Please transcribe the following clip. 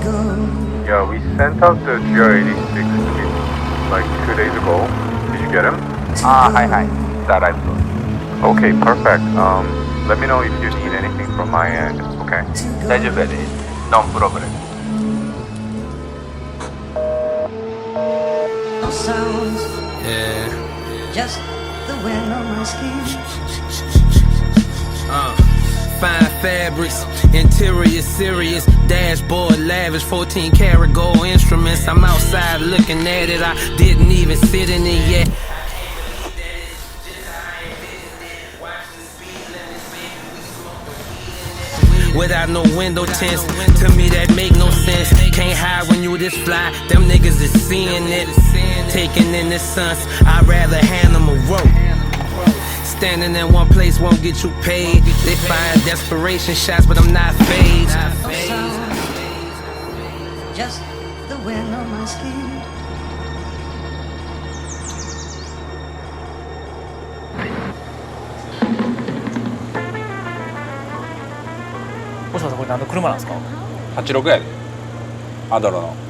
Yeah, we sent out the GR86 like 2 days ago. Did you get him? はいはい。That I've got. Okay, perfect. Let me know if you need anything from my end. Okay. 大丈夫やで。No problem. No sounds, Yeah. just the wind on my skin. Fine fabrics, interior serious, dashboard lavish, 14 karat gold instruments. I'm outside looking at it, I didn't even sit in it yet. Without no window tints, to me that make no sense. Can't hide when you this fly, them niggas is seeing it. Taking in the suns, I'd rather hand them a rope. Standing in one place won't get you paid. They find desperation shots, but I'm not phased. No sounds, just the wind on my skin.星野さんこれ何の車なんですか？ 86やで。アドロの。